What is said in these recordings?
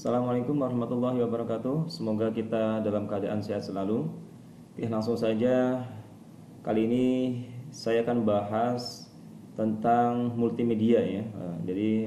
Assalamualaikum warahmatullahi wabarakatuh. Semoga kita dalam keadaan sehat selalu. Oke, langsung saja. Kali ini saya akan bahas tentang multimedia ya. Jadi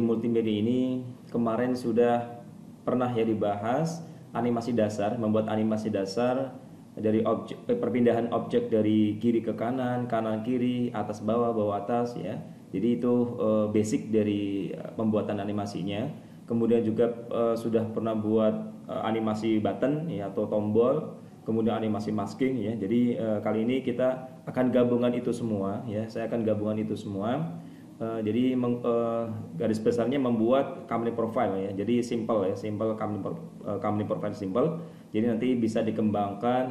multimedia ini kemarin sudah pernah ya dibahas animasi dasar, membuat animasi dasar dari perpindahan objek dari kiri ke kanan, kanan kiri, atas bawah, bawah atas ya. Jadi itu basic dari pembuatan animasinya. Kemudian juga sudah pernah buat animasi button ya atau tombol, kemudian animasi masking ya. Jadi kali ini kita akan gabungan itu semua ya. Saya akan gabungan itu semua. Jadi garis besarnya membuat company profile ya. Jadi simple ya, simple company profile simple. Jadi nanti bisa dikembangkan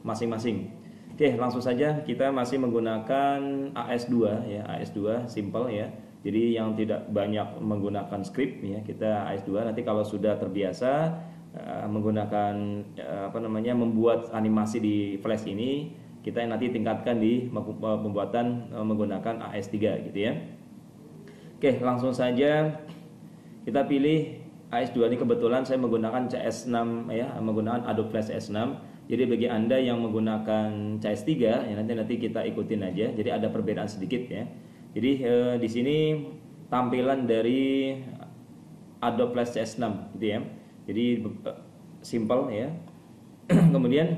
masing-masing. Oke, langsung saja kita masih menggunakan AS2 ya, AS2 simple ya. Jadi yang tidak banyak menggunakan script ya, kita AS2. Nanti kalau sudah terbiasa menggunakan membuat animasi di Flash ini, kita nanti tingkatkan di pembuatan menggunakan AS3 gitu ya. Oke, langsung saja kita pilih AS2 ini. Kebetulan saya menggunakan CS6 ya, menggunakan Adobe Flash CS6. Jadi bagi Anda yang menggunakan CS3 ya nanti kita ikutin aja. Jadi ada perbedaan sedikit ya. Jadi di sini tampilan dari Adobe Flash CS6 gitu ya. Jadi simple ya. Kemudian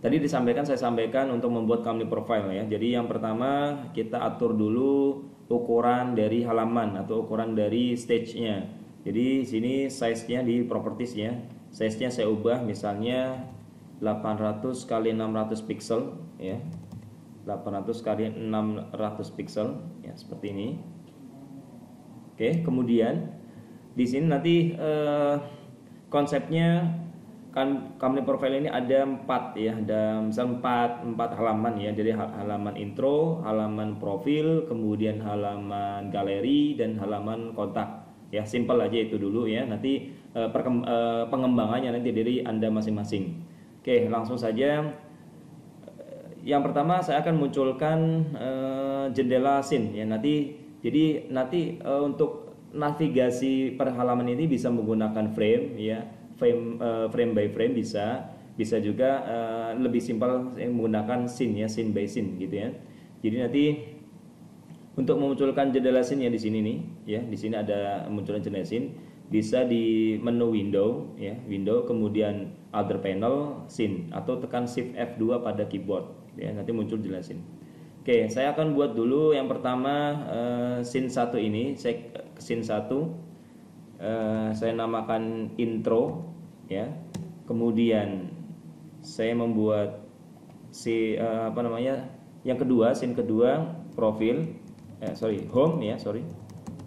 tadi saya sampaikan untuk membuat company profile ya. Jadi yang pertama kita atur dulu ukuran dari halaman atau ukuran dari stage-nya. Jadi sini size-nya di properties ya. Size-nya saya ubah misalnya 800 kali 600 pixel ya. 800 kali 600 pixel ya, seperti ini. Oke, kemudian di sini nanti konsepnya kan company profile ini ada 4 ya, ada misal 4 halaman ya. Jadi halaman intro, halaman profil, kemudian halaman galeri dan halaman kontak. Ya, simple aja itu dulu ya. Nanti pengembangannya nanti dari Anda masing-masing. Oke, langsung saja. Yang pertama saya akan munculkan jendela scene ya. Jadi nanti untuk navigasi per halaman ini bisa menggunakan frame ya, frame by frame bisa juga lebih simpel menggunakan scene ya, scene by scene gitu ya. Jadi nanti untuk memunculkan jendela scene ya di sini nih ya, di sini ada munculkan jendela scene, bisa di menu window ya, window kemudian other panel scene atau tekan shift F2 pada keyboard ya, nanti muncul jelasin. Oke, saya akan buat dulu yang pertama scene 1 ini. Scene 1 saya namakan intro ya. Kemudian saya membuat yang kedua, scene kedua profil home ya,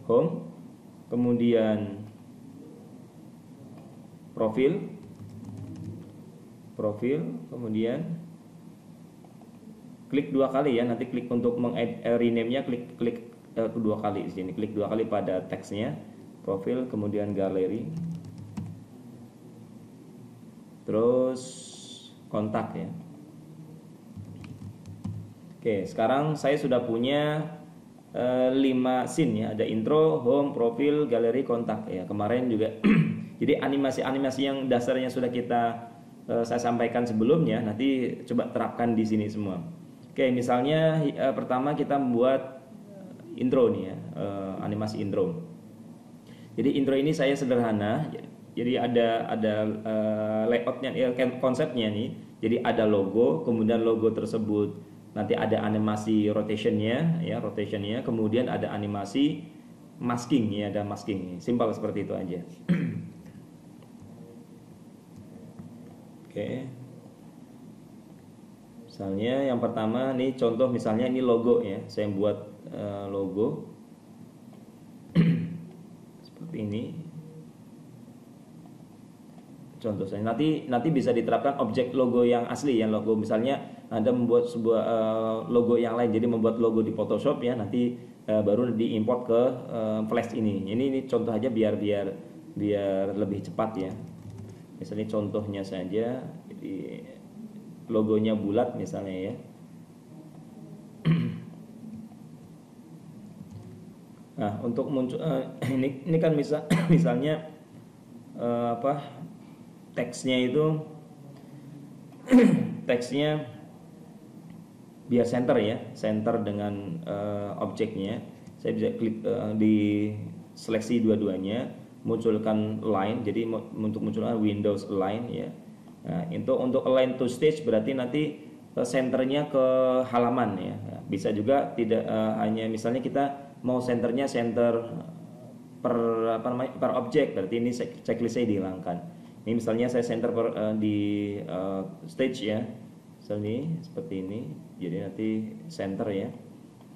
home. Kemudian profil, kemudian klik 2 kali ya, nanti klik untuk rename-nya, klik 2 kali di sini, klik 2 kali pada teksnya, profil, kemudian galeri, terus kontak ya. Oke, sekarang saya sudah punya 5 scene ya, ada intro, home, profil, galeri, kontak ya. Kemarin juga jadi animasi yang dasarnya sudah saya sampaikan sebelumnya, nanti coba terapkan di sini semua. Oke, misalnya pertama kita membuat intro nih ya, animasi intro. Jadi intro ini saya sederhana. Jadi ada layoutnya ya, konsepnya nih. Jadi ada logo, kemudian logo tersebut nanti ada animasi rotationnya, kemudian ada animasi masking ya, ada masking. Simpel seperti itu aja. Oke. Misalnya yang pertama nih contoh, misalnya ini logo ya, saya buat logo seperti ini. Contoh saya nanti bisa diterapkan objek logo yang asli ya, logo misalnya Anda membuat sebuah logo yang lain, jadi membuat logo di Photoshop ya, nanti baru diimport ke Flash ini. Ini contoh aja biar lebih cepat ya. Misalnya contohnya saja, jadi logonya bulat misalnya ya. Nah, untuk muncul ini kan misalnya apa, teksnya itu teksnya biar center ya, center dengan objeknya. Saya bisa klik di seleksi dua-duanya, munculkan line. Jadi untuk munculkan Windows Align ya. Nah, itu untuk align to stage berarti nanti senternya ke halaman ya. Bisa juga tidak hanya misalnya kita mau senternya center per apa namanya, per objek, berarti ini checklistnya dihilangkan. Ini misalnya saya center di stage ya, misalnya seperti ini. Jadi nanti center ya,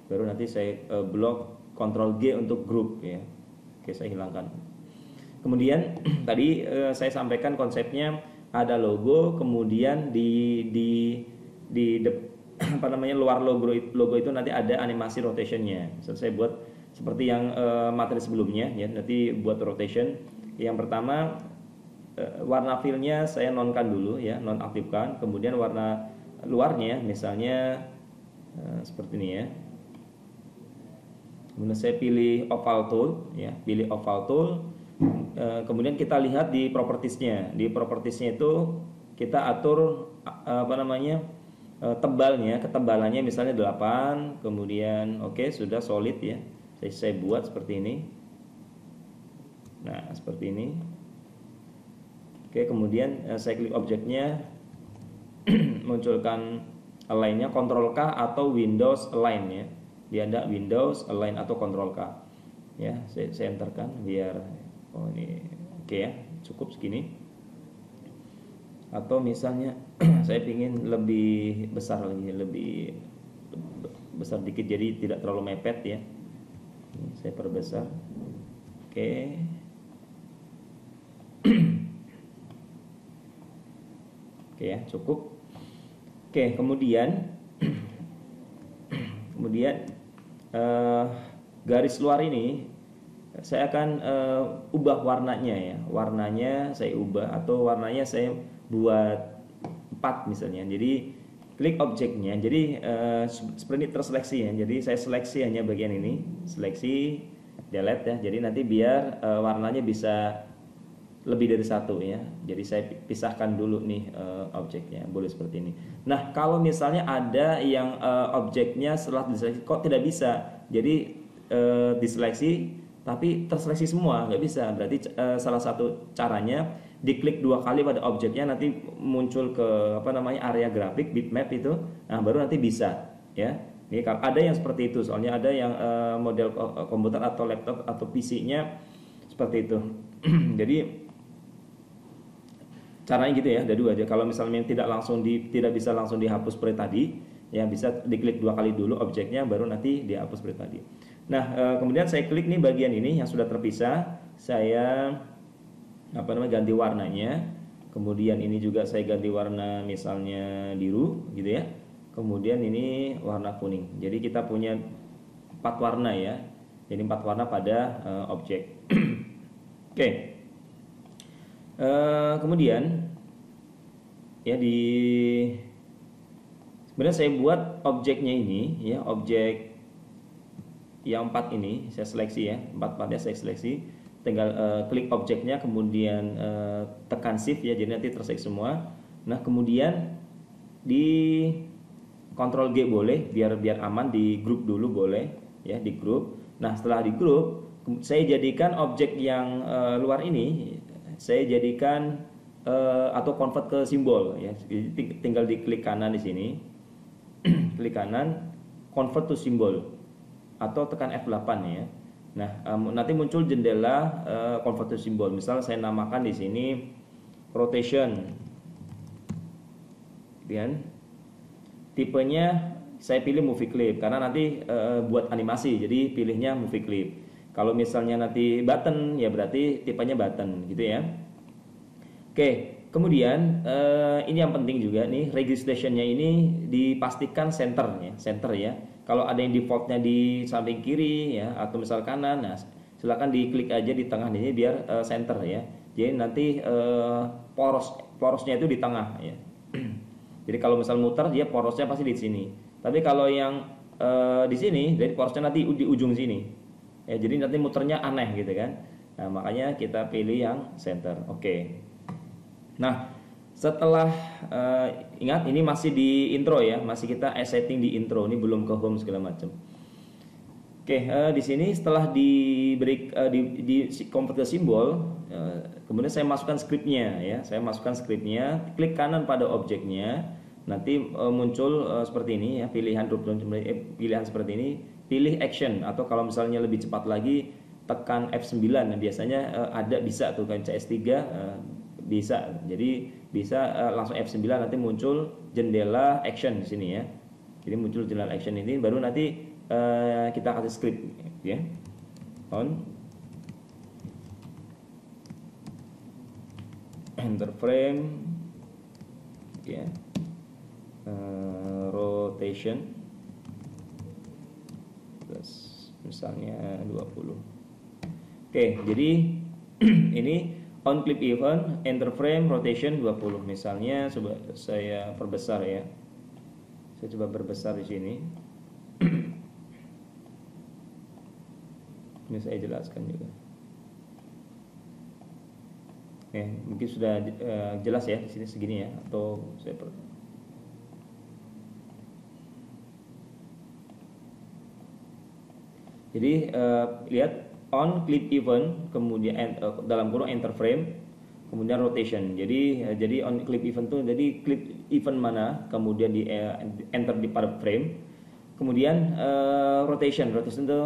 baru nanti saya blok Ctrl G untuk group ya. Oke, saya hilangkan. Kemudian tadi saya sampaikan konsepnya ada logo, kemudian apa namanya, luar logo itu nanti ada animasi rotationnya. Misal saya buat seperti yang materi sebelumnya ya, nanti buat rotation. Yang pertama warna fillnya saya nonkan dulu ya, nonaktifkan. Kemudian warna luarnya misalnya seperti ini ya. Kemudian saya pilih oval tool ya, pilih oval tool. Kemudian kita lihat di propertiesnya. Di propertiesnya itu kita atur apa namanya, tebalnya, ketebalannya misalnya 8. Kemudian oke, sudah solid ya. Saya buat seperti ini. Nah, seperti ini. Oke, kemudian saya klik objeknya, munculkan align-nya, Ctrl K atau Windows Align ya. Dia ada Windows Align atau Ctrl K. Ya, saya enterkan biar ini oke ya, cukup segini. Atau misalnya saya ingin lebih besar lagi, lebih besar dikit jadi tidak terlalu mepet ya. Ini saya perbesar. Oke. Oke ya, cukup. Oke, kemudian garis luar ini saya akan ubah warnanya ya. Warnanya saya ubah atau warnanya saya buat 4 misalnya. Jadi klik objeknya. Jadi seperti ini terseleksi ya. Jadi saya seleksi hanya bagian ini, seleksi, delete ya. Jadi nanti biar warnanya bisa lebih dari satu ya. Jadi saya pisahkan dulu nih objeknya, boleh seperti ini. Nah, kalau misalnya ada yang objeknya setelah diseleksi kok tidak bisa, jadi diseleksi tapi terseleksi semua, nggak bisa. Berarti salah satu caranya diklik 2 kali pada objeknya, nanti muncul ke apa namanya, area grafik bitmap itu. Nah, baru nanti bisa ya. Ini kalau ada yang seperti itu, soalnya ada yang model komputer atau laptop atau PC-nya seperti itu. Jadi caranya gitu ya, ada 2 aja. Kalau misalnya tidak bisa langsung dihapus seperti tadi, ya bisa diklik 2 kali dulu objeknya, baru nanti dihapus seperti tadi. Nah, kemudian saya klik nih bagian ini yang sudah terpisah, saya apa namanya, ganti warnanya. Kemudian ini juga saya ganti warna misalnya biru gitu ya. Kemudian ini warna kuning. Jadi kita punya 4 warna ya. Jadi 4 warna pada objek. Oke. Kemudian ya sebenarnya saya buat objeknya ini ya, objek yang 4 ini saya seleksi ya, 4-4-nya saya seleksi, tinggal klik objeknya, kemudian tekan shift ya, jadi nanti terseleksi semua. Nah, kemudian di Ctrl G boleh biar aman, di grup dulu boleh ya, di grup. Nah, setelah di grup saya jadikan objek yang luar ini, saya jadikan atau convert ke simbol ya. Jadi tinggal diklik kanan di sini. Klik kanan, convert to symbol atau tekan F8 ya. Nah, nanti muncul jendela convert to symbol. Misal saya namakan di sini rotation. Kemudian tipenya saya pilih movie clip karena nanti buat animasi, jadi pilihnya movie clip. Kalau misalnya nanti button ya berarti tipenya button gitu ya. Oke, kemudian ini yang penting juga nih, registrationnya ini dipastikan center ya. Kalau ada yang defaultnya di samping kiri ya atau misal kanan, nah silakan diklik aja di tengah ini biar center ya. Jadi nanti porosnya itu di tengah ya. Jadi kalau misal muter dia porosnya pasti di sini. Tapi kalau yang di sini, jadi porosnya nanti di ujung sini. ya, jadi nanti muternya aneh gitu kan. Nah, makanya kita pilih yang center. Oke. Nah, setelah ingat ini masih di intro ya, masih kita setting di intro, ini belum ke home segala macam. Oke, di sini setelah diberi di convert ke simbol, kemudian saya masukkan scriptnya ya, saya masukkan scriptnya, klik kanan pada objeknya, nanti muncul seperti ini ya, pilihan seperti ini, pilih action, atau kalau misalnya lebih cepat lagi tekan F9. Nah, biasanya ada bisa tuh kan CS3 bisa, jadi bisa langsung F9 nanti muncul jendela action di sini ya. Jadi muncul jendela action ini, baru nanti kita kasih script ya, on enter frame ya, rotation plus misalnya 20. Oke, jadi ini on clip event, enter frame, rotation 20. Misalnya coba saya perbesar ya. Saya coba berbesar di sini. Ini saya jelaskan juga. Mungkin sudah jelas ya di sini segini ya, atau saya jadi lihat on clip event, kemudian dalam kurung enter frame, kemudian rotation. Jadi on clip event tuh, jadi clip event mana, kemudian di enter di pada frame. Kemudian rotation itu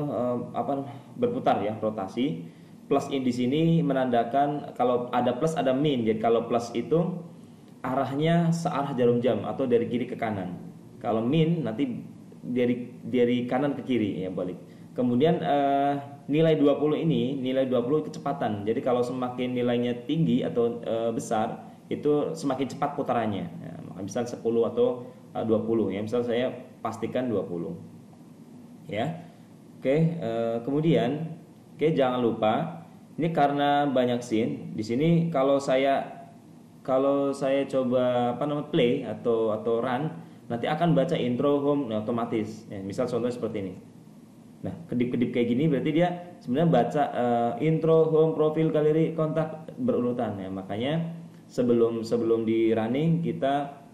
berputar ya, rotasi. Plus di sini menandakan kalau ada plus ada min. Jadi kalau plus itu arahnya searah jarum jam atau dari kiri ke kanan. Kalau min nanti dari kanan ke kiri ya, balik. Kemudian nilai 20 ini, nilai 20 kecepatan. Jadi kalau semakin nilainya tinggi atau besar, itu semakin cepat putarannya. Ya, misal 10 atau 20 ya. Misal saya pastikan 20. Ya. Oke, kemudian jangan lupa ini karena banyak scene. Di sini kalau saya coba play atau run, nanti akan baca intro home otomatis. Ya, misal contohnya seperti ini. Nah, kedip-kedip kayak gini berarti dia sebenarnya baca intro, home, profil, galeri, kontak berurutan ya. Makanya sebelum di running kita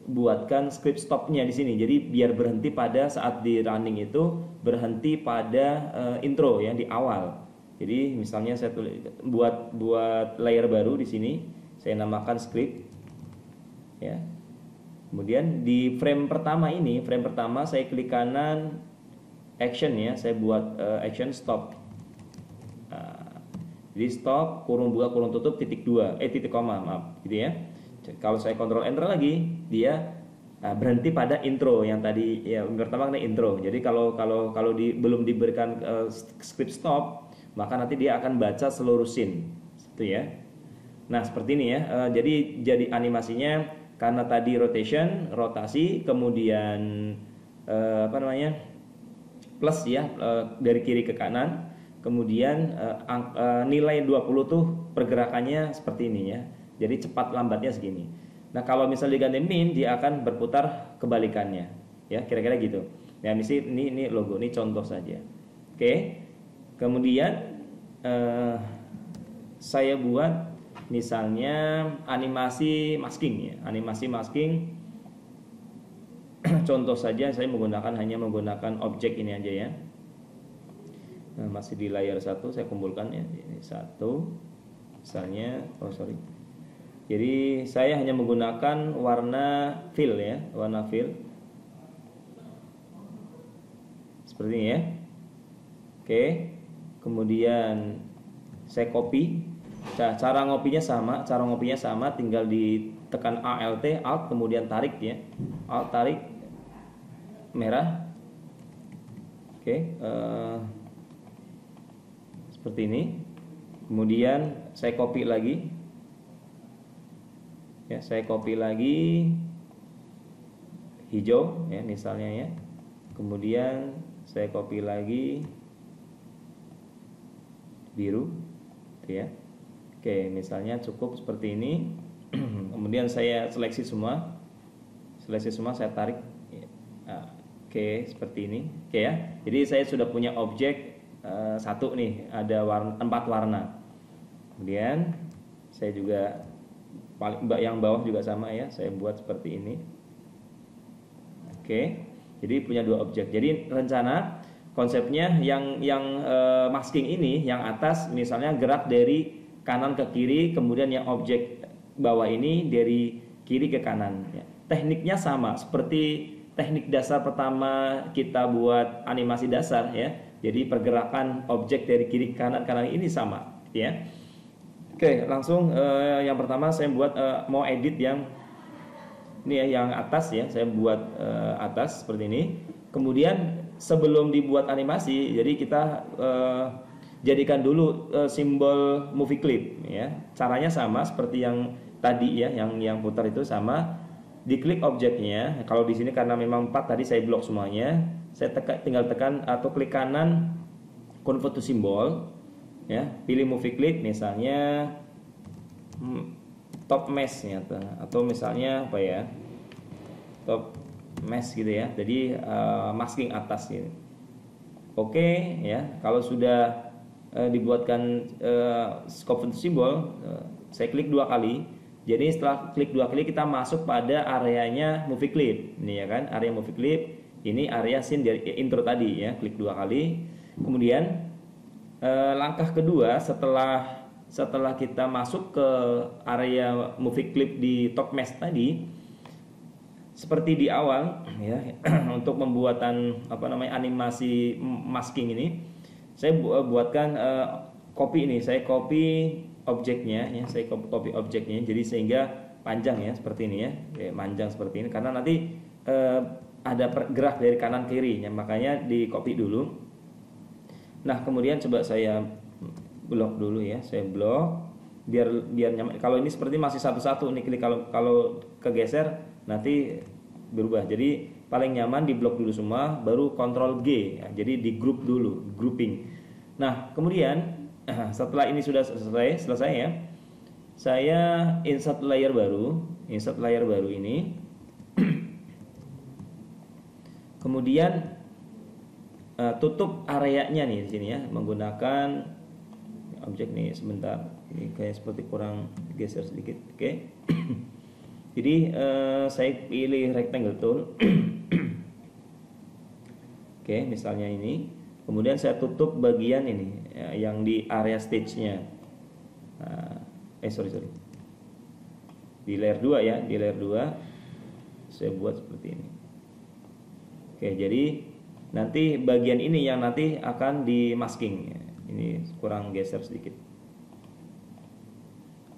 buatkan script stopnya di sini. Jadi biar berhenti pada saat di running itu berhenti pada intro ya, di awal. Jadi misalnya saya buat layer baru di sini, saya namakan script ya. Kemudian di frame pertama saya klik kanan action ya, saya buat action stop. Jadi stop, kurung buka, kurung tutup, titik koma, maaf, gitu ya. Kalau saya kontrol enter lagi, dia berhenti pada intro yang tadi ya, pertama kan intro. Jadi kalau belum diberikan script stop, maka nanti dia akan baca seluruh scene, gitu ya. Nah seperti ini ya. Jadi animasinya karena tadi rotasi, kemudian plus ya, dari kiri ke kanan, kemudian nilai 20 tuh pergerakannya seperti ini ya. Jadi cepat lambatnya segini. Nah kalau misalnya diganti min, dia akan berputar kebalikannya ya, kira-kira gitu. Nah ini logo, ini contoh saja. Oke. Kemudian saya buat misalnya animasi masking ya, animasi masking. Contoh saja saya hanya menggunakan objek ini aja ya. Nah, masih di layer 1 saya kumpulkan ya, ini 1 misalnya, jadi saya hanya menggunakan warna fill ya, warna fill seperti ini ya. Oke, kemudian saya copy. Cara ngopinya sama, tinggal ditekan Alt, kemudian tarik ya, Alt tarik merah. Oke, seperti ini. Kemudian saya copy lagi. Ya, saya copy lagi hijau ya misalnya ya. Kemudian saya copy lagi biru gitu ya. Oke, misalnya cukup seperti ini. Kemudian saya seleksi semua saya tarik. Oke, seperti ini. Oke ya. Jadi saya sudah punya objek satu nih, ada empat warna. Kemudian saya juga yang bawah juga sama ya, saya buat seperti ini. Oke, jadi punya dua objek. Jadi rencana konsepnya yang masking ini, yang atas misalnya gerak dari kanan ke kiri, kemudian yang objek bawah ini dari kiri ke kanan. Ya. Tekniknya sama seperti teknik dasar pertama kita buat animasi dasar ya. Jadi pergerakan objek dari kiri ke kanan ini sama ya. Oke, langsung yang pertama saya buat mau edit yang ini ya, yang atas ya, saya buat atas seperti ini. Kemudian sebelum dibuat animasi, jadi kita jadikan dulu simbol movie clip ya. Caranya sama seperti yang tadi ya, yang putar itu sama. Diklik objeknya. Kalau di sini karena memang 4 tadi saya blok semuanya, saya tinggal tekan atau klik kanan convert to symbol ya, pilih movie clip misalnya top mesh ya, atau misalnya apa ya, top mesh gitu ya, jadi masking atas gitu. Oke ya, kalau sudah dibuatkan convert to symbol, saya klik 2 kali. Jadi setelah klik 2 kali kita masuk pada areanya movie clip ini ya kan, area movie clip ini area scene dari intro tadi ya, klik 2 kali. Kemudian langkah kedua setelah kita masuk ke area movie clip di top mesh tadi, seperti di awal ya, untuk pembuatan animasi masking ini, saya buatkan copy ini, saya copy objeknya ya, saya copy objeknya, jadi sehingga panjang ya seperti ini ya, panjang seperti ini karena nanti ada gerak dari kanan kiri ya, makanya di copy dulu. Nah kemudian coba saya blok dulu ya, saya blok biar nyaman. Kalau ini seperti masih satu-satu nih, klik kalau kegeser nanti berubah. Jadi paling nyaman di blok dulu semua, baru Ctrl G ya, jadi di group dulu, grouping. Nah kemudian setelah ini sudah selesai ya, saya insert layer baru ini. Kemudian tutup areanya nih di sini ya, menggunakan objek nih. Sebentar, ini kayak seperti kurang geser sedikit. Oke. Jadi saya pilih rectangle tool. Oke, misalnya ini. Kemudian saya tutup bagian ini ya, yang di area stage-nya. Sorry. Di layer 2 ya, di layer 2 saya buat seperti ini. Oke, jadi nanti bagian ini yang nanti akan di masking. Ini kurang geser sedikit.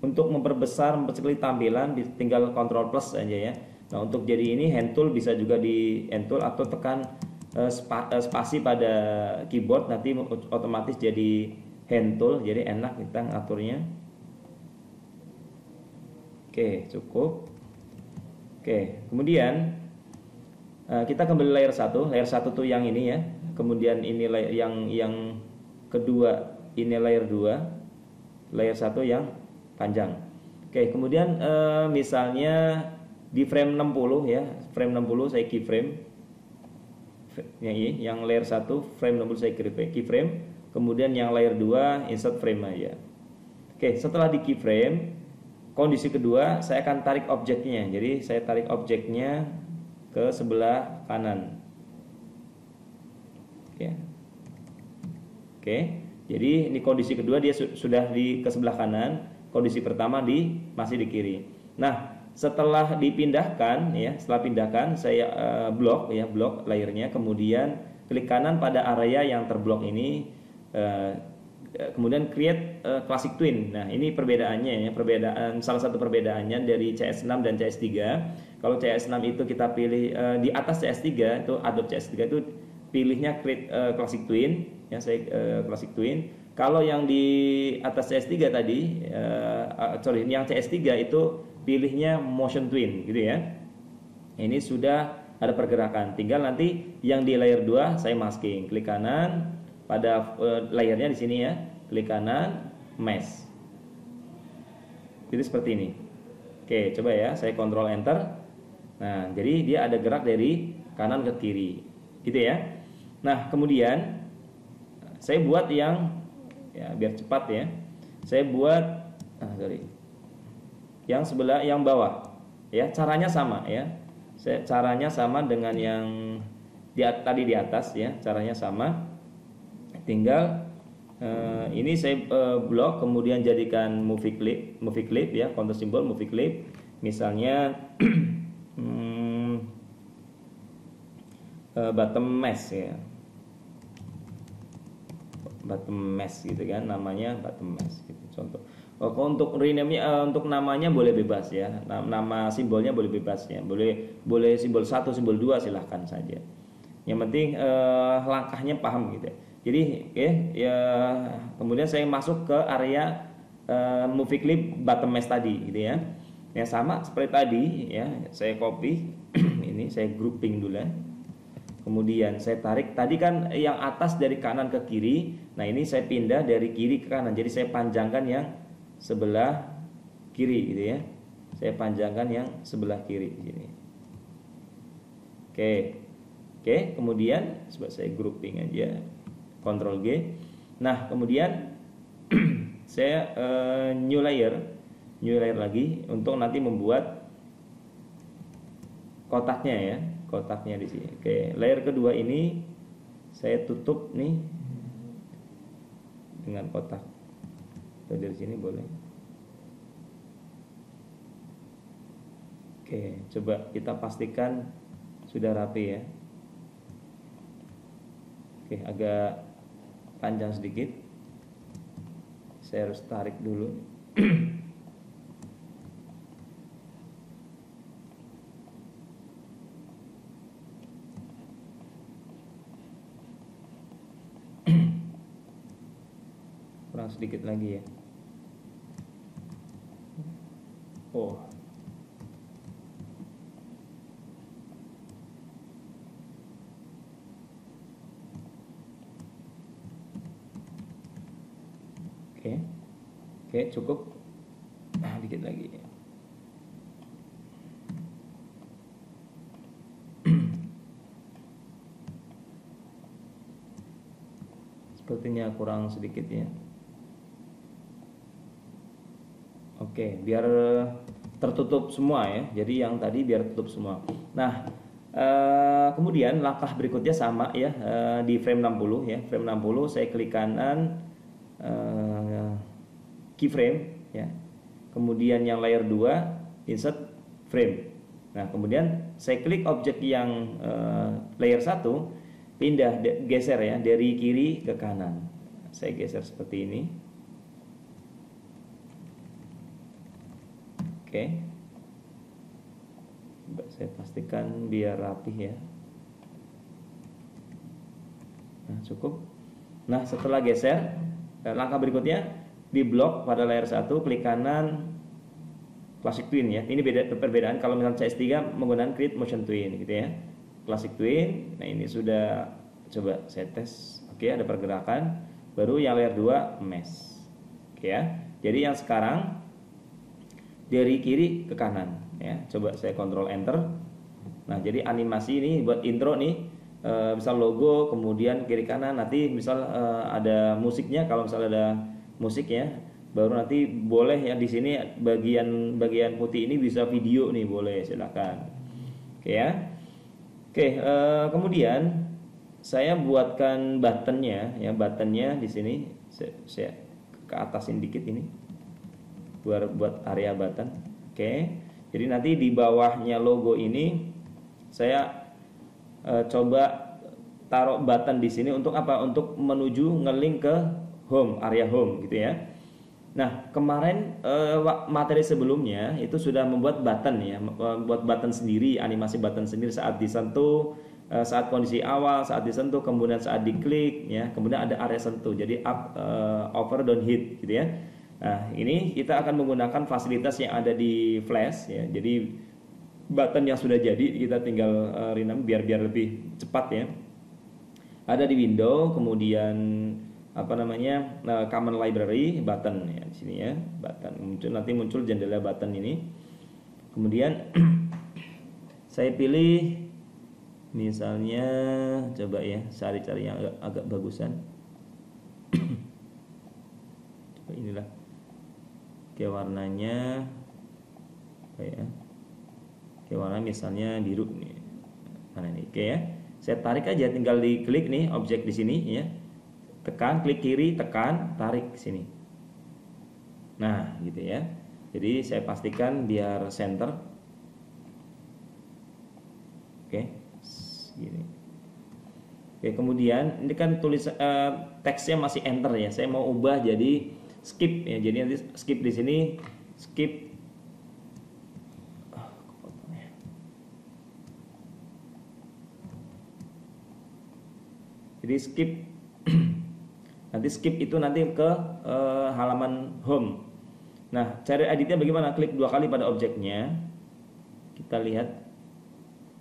Untuk memperbesar, memperkecil tampilan, tinggal Ctrl plus aja ya. Nah untuk jadi ini hand tool bisa juga di hand tool atau tekan spasi pada keyboard, nanti otomatis jadi hand tool, jadi enak kita ngaturnya. Oke, cukup. Oke, kemudian kita kembali layer 1 tuh yang ini ya. Kemudian ini yang kedua, ini layer 2. Layer 1 yang panjang. Oke, kemudian misalnya di frame 60 ya. Frame 60 saya keyframe. Yang layer 1 frame 60 saya keyframe. Kemudian yang layer 2 insert frame aja. Oke, setelah di keyframe, kondisi kedua saya akan tarik objeknya. Jadi saya tarik objeknya ke sebelah kanan. Oke. Jadi ini kondisi kedua, dia sudah ke sebelah kanan. Kondisi pertama masih di kiri. Nah, setelah dipindahkan ya, setelah pindahkan saya blok layernya, kemudian klik kanan pada area yang terblok ini, kemudian create classic twin. Nah, ini perbedaannya ya, salah satu perbedaannya dari CS6 dan CS3. Kalau CS6 itu kita pilih di atas CS3 itu Adobe CS3 itu pilihnya create classic twin ya, saya classic twin. Kalau yang di atas CS3 tadi yang CS3 itu pilihnya motion twin gitu ya. Ini sudah ada pergerakan, tinggal nanti yang di layer 2 saya masking, klik kanan pada layernya di sini ya, klik kanan mesh. Jadi seperti ini. Oke, coba ya, saya Ctrl Enter. Nah, jadi dia ada gerak dari kanan ke kiri, gitu ya. Nah, kemudian saya buat yang ya biar cepat ya. Saya buat yang sebelah yang bawah ya, caranya sama ya. Caranya sama dengan yang tadi di atas ya, caranya sama. Tinggal ini saya blok, kemudian jadikan movie clip ya, counter symbol movie clip. Misalnya bottom mesh ya, bottom mesh gitu kan, namanya bottom mesh gitu contoh. Untuk rename-nya untuk namanya boleh bebas ya, nama simbolnya boleh bebas ya, boleh simbol 1, simbol 2 silahkan saja. Yang penting langkahnya paham gitu. Jadi ya kemudian saya masuk ke area movie clip bottom mesh tadi gitu ya. Yang sama seperti tadi ya, saya copy ini saya grouping dulu ya. Kemudian saya tarik, tadi kan yang atas dari kanan ke kiri. Nah ini saya pindah dari kiri ke kanan. Jadi saya panjangkan yang sebelah kiri gitu ya. Saya panjangkan yang sebelah kiri di sini. Oke, kemudian coba saya grouping aja. Ctrl G. Nah, kemudian saya new layer lagi untuk nanti membuat kotaknya ya. Kotaknya di sini. Oke, layer kedua ini saya tutup nih dengan kotak. Atau dari sini boleh. Oke, coba kita pastikan sudah rapi ya. Oke, agak panjang sedikit. Saya harus tarik dulu. Kurang sedikit lagi ya. Oh. Oke, cukup. Nah, dikit lagi. Sepertinya kurang sedikit ya. Oke, biar tertutup semua ya. Jadi yang tadi biar tutup semua. Nah, kemudian langkah berikutnya sama ya, di frame 60 ya. Frame 60 saya klik kanan, keyframe ya. Kemudian yang layer 2 insert frame. Nah, kemudian saya klik objek yang layer 1, pindah geser ya dari kiri ke kanan. Saya geser seperti ini. Oke. Coba saya pastikan biar rapih ya. Nah, cukup. Nah, setelah geser, langkah berikutnya di blok pada layer 1, klik kanan Classic Twin ya. Ini perbedaan kalau misalnya CS3 menggunakan Create Motion Twin gitu ya. Classic Twin. Nah, ini sudah coba saya tes. Oke, ada pergerakan. Baru yang layer 2 mesh. Oke ya. Jadi yang sekarang dari kiri ke kanan ya. Coba saya Ctrl Enter. Nah, jadi animasi ini buat intro nih. Misal logo, kemudian kiri kanan, nanti misal ada musiknya, kalau misal ada musik ya, baru nanti boleh ya di sini bagian putih ini bisa video nih, boleh, silakan. Oke ya. Oke, kemudian saya buatkan buttonnya ya, buttonnya di sini saya ke atasin dikit ini buat area button. Oke, jadi nanti di bawahnya logo ini saya coba taruh button di sini untuk apa? Untuk menuju ngelink ke home, area home gitu ya. Nah, kemarin materi sebelumnya itu sudah membuat button ya, membuat button sendiri, animasi button sendiri saat disentuh, saat kondisi awal, saat disentuh, kemudian saat diklik ya, kemudian ada area sentuh. Jadi up, over, down, hit gitu ya. Nah, ini kita akan menggunakan fasilitas yang ada di Flash ya. Jadi button yang sudah jadi kita tinggal rename biar lebih cepat ya. Ada di window, kemudian apa namanya, common library button ya di sini ya, button nanti muncul jendela button ini. Kemudian saya pilih misalnya, coba ya cari yang agak bagusan. Inilah. Oke, warnanya apa ya? Oke, warna misalnya biru nih. Mana nih? Oke ya. Saya tarik aja, tinggal diklik nih objek di sini ya. Tekan, klik kiri, tekan, tarik ke sini. Nah, gitu ya. Jadi saya pastikan biar center. Oke. Gini. Oke, kemudian ini kan tulis teksnya masih enter ya. Saya mau ubah jadi skip ya. Jadi nanti skip di sini, skip. Jadi skip. Nanti skip itu nanti ke halaman home. Nah, cara editnya bagaimana? Klik 2 kali pada objeknya. Kita lihat.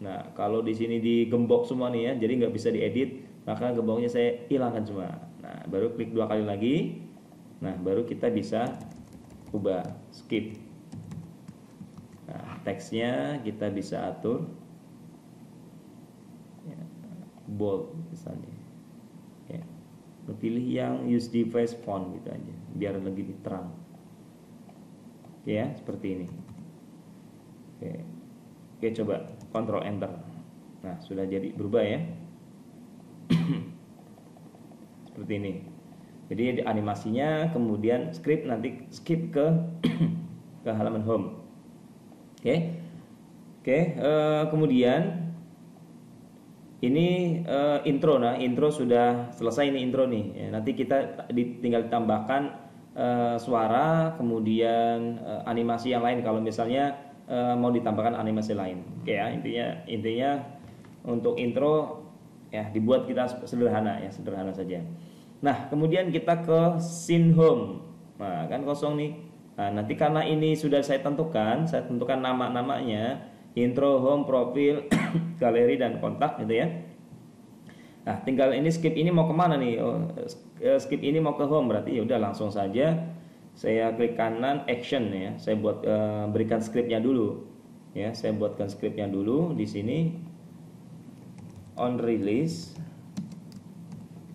Nah, kalau di sini digembok semua nih ya, jadi nggak bisa diedit, maka gemboknya saya hilangkan semua. Nah, baru klik 2 kali lagi. Nah, baru kita bisa ubah skip. Nah, teksnya kita bisa atur ya, bold misalnya. Ya. Pilih yang use device font gitu aja, biar lebih terang. Oke ya, seperti ini. Oke, coba Ctrl Enter. Nah, sudah jadi berubah ya. Seperti ini. Jadi animasinya, kemudian script nanti skip ke ke halaman home. Oke, kemudian ini intro. Nah, intro sudah selesai, ini intro nih ya, nanti kita tinggal ditambahkan suara, kemudian animasi yang lain kalau misalnya mau ditambahkan animasi lain. Oke ya, intinya untuk intro ya dibuat kita sederhana ya, sederhana saja. Nah, kemudian kita ke scene home. Nah, kan kosong nih. Nah, nanti karena ini sudah saya tentukan nama-namanya, intro, home, profil, galeri, dan kontak gitu ya. Nah, tinggal ini skip ini mau kemana nih? Skip ini mau ke home, berarti ya udah langsung saja saya klik kanan action ya. Saya buat berikan scriptnya dulu ya. Saya buatkan scriptnya dulu di sini on release.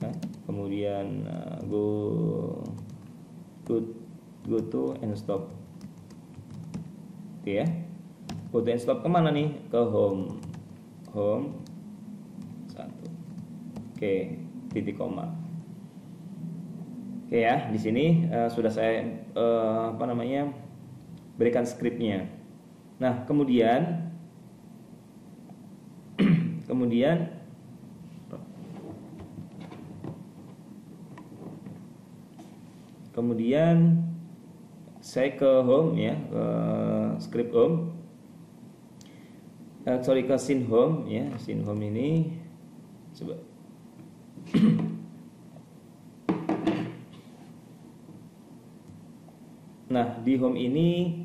Nah, kemudian go to and stop. Oke ya. Go to and stop kemana nih? Ke home. Satu. Oke, titik koma. Oke ya, di sini sudah saya berikan skripnya. Nah, kemudian saya ke home ya, ke script home. Ke scene home ya, scene home ini coba. Nah, di home ini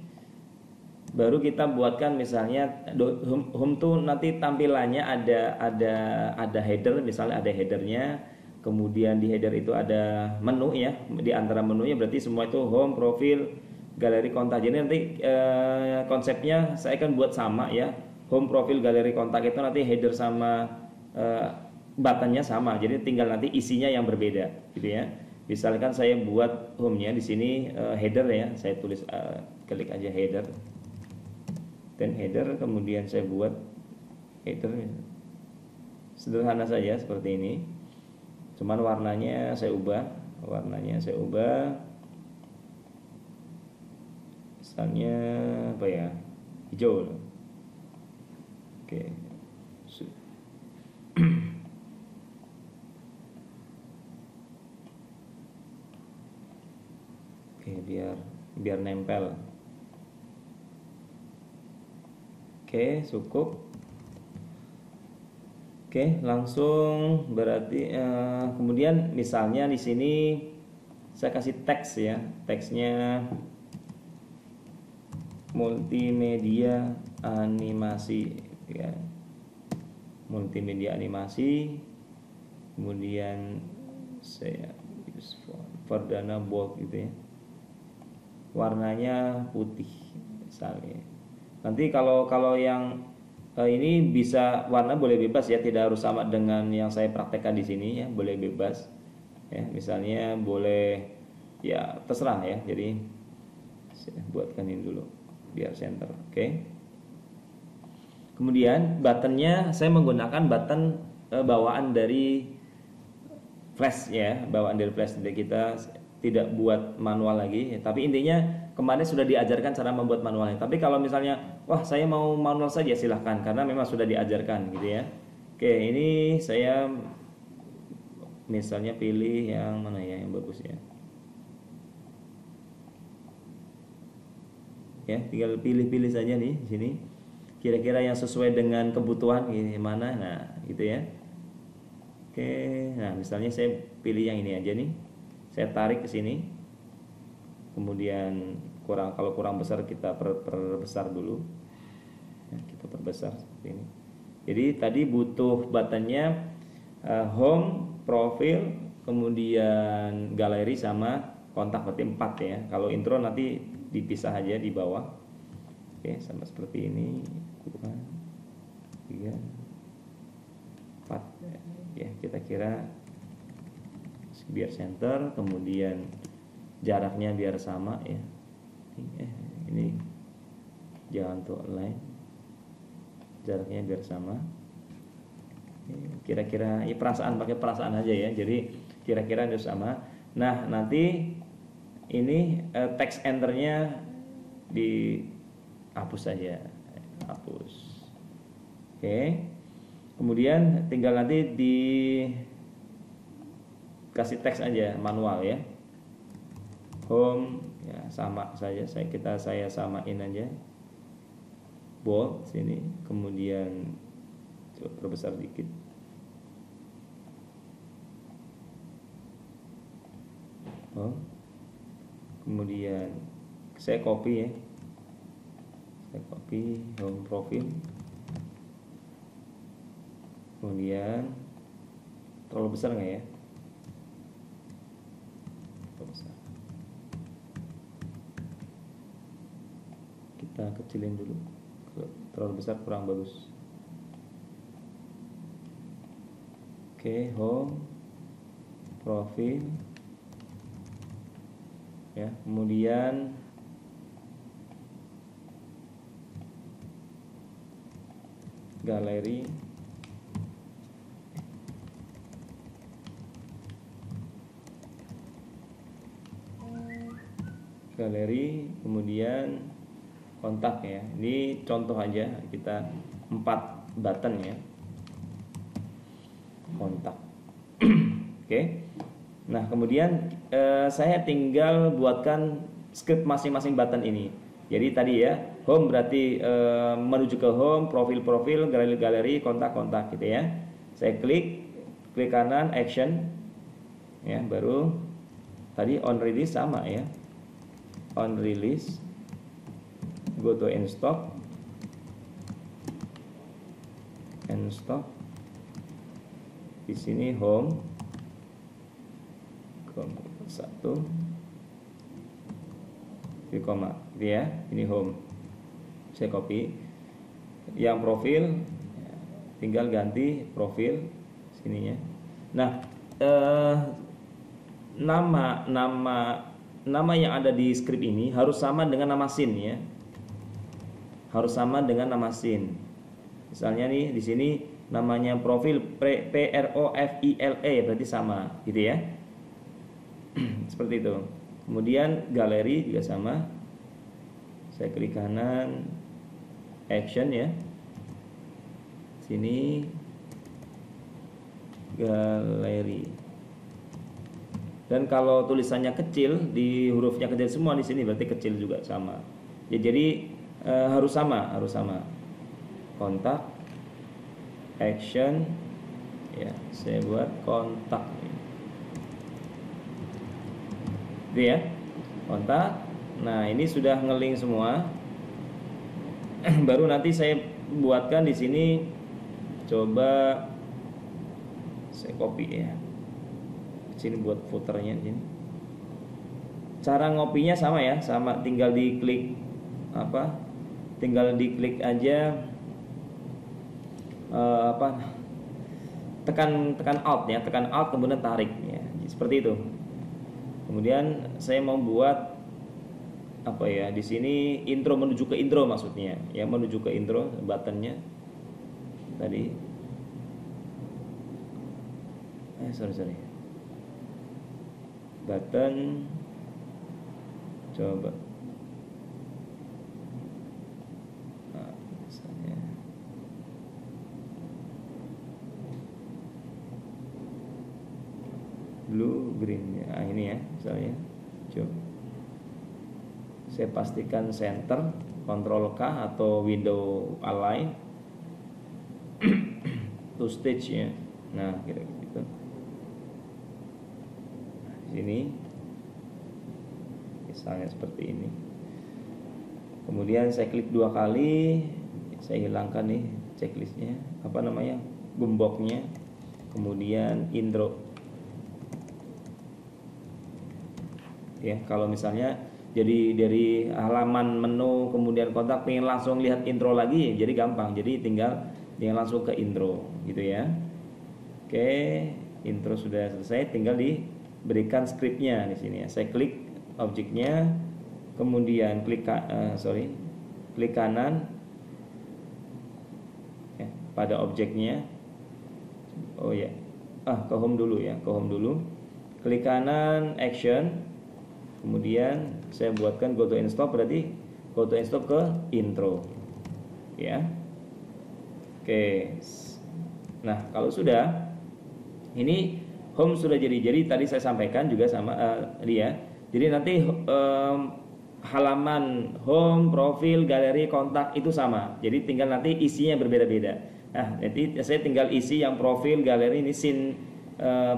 baru kita buatkan misalnya home tuh nanti tampilannya ada header, misalnya ada headernya, kemudian di header itu ada menu ya, di antara menunya berarti semua itu home, profil, galeri, kontak. Jadi nanti konsepnya saya akan buat sama ya, home, profil, galeri, kontak itu nanti header sama buttonnya sama, jadi tinggal nanti isinya yang berbeda gitu ya. Misalkan saya buat home-nya di sini header ya, saya tulis klik aja header, dan header, kemudian saya buat header sederhana saja seperti ini. Cuman warnanya saya ubah, misalnya apa ya, hijau. Oke. Oke, biar nempel. Oke, cukup. Oke, langsung berarti kemudian misalnya di sini saya kasih teks ya, teksnya multimedia animasi ya, multimedia animasi, kemudian saya use Verdana bold gitu ya, warnanya putih misalnya. Nanti kalau yang ini bisa warna boleh bebas ya, tidak harus sama dengan yang saya praktekkan di sini ya, boleh bebas. ya, misalnya boleh ya terserah ya. Jadi saya buatkan ini dulu biar center. Oke. Kemudian buttonnya saya menggunakan button bawaan dari Flash ya, bawaan dari Flash. Jadi kita tidak buat manual lagi, tapi intinya kemarin sudah diajarkan cara membuat manualnya. Tapi kalau misalnya wah saya mau manual saja, silahkan, karena memang sudah diajarkan gitu ya. Oke, ini saya misalnya pilih yang mana ya yang bagus ya. Ya, tinggal pilih-pilih saja nih di sini. Kira-kira yang sesuai dengan kebutuhan ini mana. Nah, gitu ya. Oke, nah misalnya saya pilih yang ini aja nih. Saya tarik ke sini. Kemudian kalau kurang besar kita perbesar dulu. Ya, kita perbesar seperti ini. Jadi tadi butuh buttonnya home, profil, kemudian galeri sama kontak, berarti 4 ya. Kalau intro nanti dipisah aja di bawah. Oke, sama seperti ini. 2, 3, 4 ya, kita kira biar center, kemudian jaraknya biar sama ya. Ini jangan tuh align, jaraknya biar sama. Kira-kira ya perasaan, pakai perasaan aja ya. Jadi kira-kira harus sama. Nah, nanti ini text enternya dihapus saja, hapus. Oke. Kemudian tinggal nanti dikasih teks aja manual ya. Home ya sama saja, saya samain aja. Bold sini, kemudian coba perbesar dikit. Oh. Kemudian saya copy ya. Saya copy home profile. Kemudian terlalu besar nggak ya? Terlalu besar. Kita kecilin dulu. Terlalu besar kurang bagus. Oke, home, profil, ya. Kemudian galeri. Galeri, kemudian kontak ya. Ini contoh aja, kita 4 button ya. Kontak. Oke. Nah, kemudian saya tinggal buatkan script masing-masing button ini. Jadi tadi ya, home berarti menuju ke home, profil, galeri, kontak gitu ya. Saya klik kanan action ya, baru tadi on release sama ya. On release, go to end stock, di sini home, 1 di koma gitu ya. Ini home, saya copy. Yang profil tinggal ganti profil sininya. Nah, nama yang ada di script ini harus sama dengan nama scene ya. Harus sama dengan nama scene. Misalnya nih di sini namanya profil PROFILE berarti sama gitu ya. Seperti itu. Kemudian galeri juga sama. Saya klik kanan action ya. Sini galeri. Dan kalau tulisannya kecil, di hurufnya kecil semua di sini berarti kecil juga sama. Ya, jadi harus sama. Kontak, action, ya saya buat kontak. Gitu ya, kontak. Nah, ini sudah ngeling semua. Baru nanti saya buatkan di sini. Coba saya copy ya. Sini buat footernya di sini. Cara ngopinya sama ya, sama, tinggal diklik tinggal diklik aja tekan alt ya, tekan alt kemudian tarik ya, seperti itu. Kemudian saya mau buat apa ya, di sini intro, menuju ke intro maksudnya ya, menuju ke intro buttonnya tadi. Sorry, button, coba misalnya blue green ya, ini ya misalnya, coba saya pastikan center, Ctrl K atau window align to stage ya. Nah kira gitu. Nah, di sini misalnya seperti ini. Kemudian saya klik 2 kali, saya hilangkan nih checklistnya, apa namanya, gemboknya. Kemudian intro. Ya, kalau misalnya jadi dari halaman menu kemudian kontak pengen langsung lihat intro lagi, jadi gampang. Jadi tinggal langsung ke intro gitu ya. Oke, intro sudah selesai, tinggal diberikan scriptnya di sini ya. Saya klik objeknya, kemudian klik kanan ya, pada objeknya. Oh ya, ke home dulu ya, ke home dulu. Klik kanan action. Kemudian saya buatkan go to end stop, berarti go to end stop ke intro ya. Oke. Nah, kalau sudah ini home sudah jadi tadi saya sampaikan juga sama dia. Jadi nanti halaman home, profil, galeri, kontak itu sama. Jadi tinggal nanti isinya berbeda-beda. Nah, nanti saya tinggal isi yang profil, galeri, ini scene,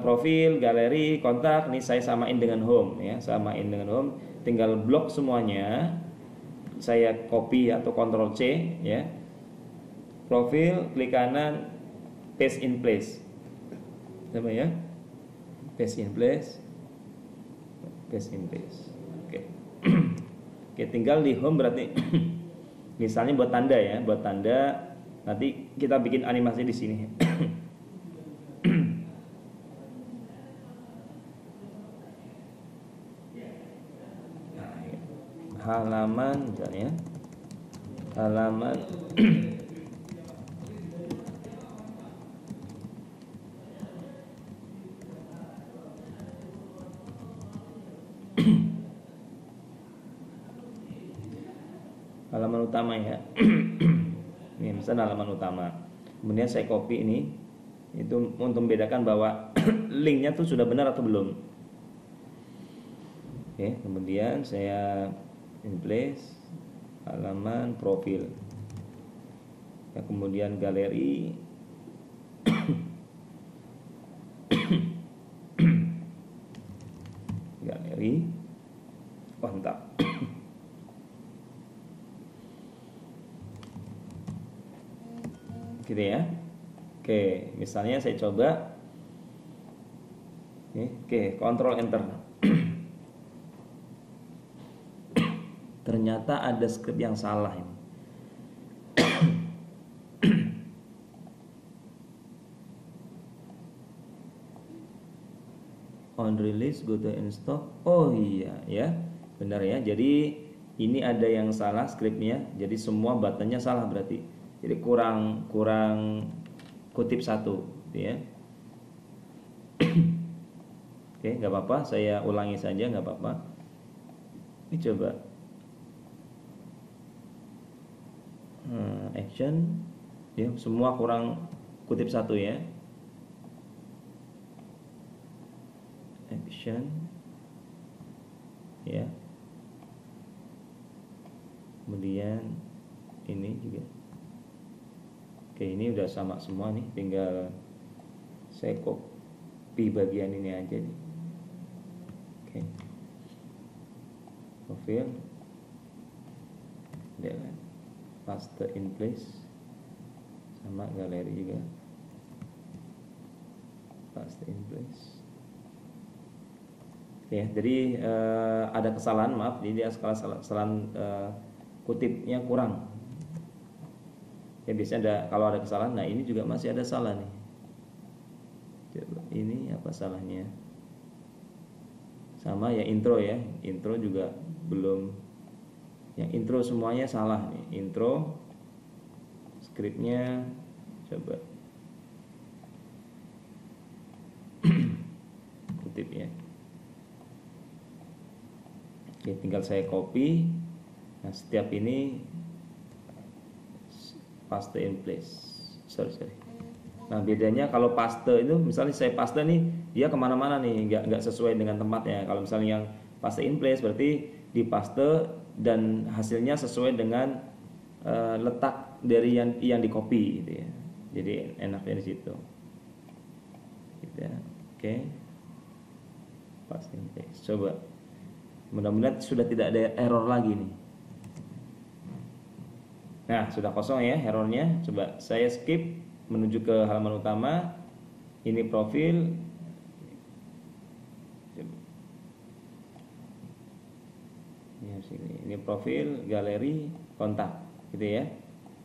profil, galeri, kontak, ini saya samain dengan home ya, samain dengan home. Tinggal blok semuanya, saya copy atau Ctrl C ya. Profil, klik kanan, paste in place, sama ya, paste in place, paste in place. Oke. Oke, tinggal di home berarti misalnya buat tanda ya, buat tanda, nanti kita bikin animasi di sini. Halaman misalnya, halaman halaman utama ya. Ini misalnya halaman utama. Kemudian saya copy ini, itu untuk membedakan bahwa linknya tuh sudah benar atau belum. Oke, kemudian saya in place, halaman profil ya, kemudian galeri, galeri, kontak. Gitu ya. Oke, misalnya saya coba. Oke, Ctrl Enter. Ternyata ada script yang salah ini. On release, go to install. Oh iya ya, benar ya. Jadi ini ada yang salah scriptnya. Jadi semua buttonnya salah berarti. Jadi kurang kutip satu, gitu ya. Oke, nggak apa-apa. Saya ulangi saja, nggak apa-apa. Ini coba. Action ya, semua kurang kutip satu ya. Action ya, kemudian ini juga. Oke, ini udah sama semua nih, tinggal saya copy bagian ini aja nih. Oke, profil ya, paste in place, sama galeri juga paste in place. Ya, jadi ada kesalahan, maaf, jadi kesalahan kutipnya kurang. Ya biasanya kalau ada kesalahan, nah ini juga masih ada salah nih. Coba ini apa salahnya? Sama ya intro ya, intro juga belum, yang intro semuanya salah nih. Intro scriptnya coba kutip ya. Oke, tinggal saya copy. Nah, setiap ini paste in place. Sorry. Nah, bedanya kalau paste itu, misalnya saya paste nih, dia kemana-mana nih, nggak sesuai dengan tempatnya. Kalau misalnya yang paste in place berarti di paste dan hasilnya sesuai dengan letak dari yang di copy gitu ya. Jadi enaknya di situ. Gitu ya. Oke. Paste in place. Coba. Mudah-mudahan sudah tidak ada error lagi nih. Nah, sudah kosong ya errornya. Coba saya skip menuju ke halaman utama. Ini profil. Ini profil, galeri, kontak, gitu ya.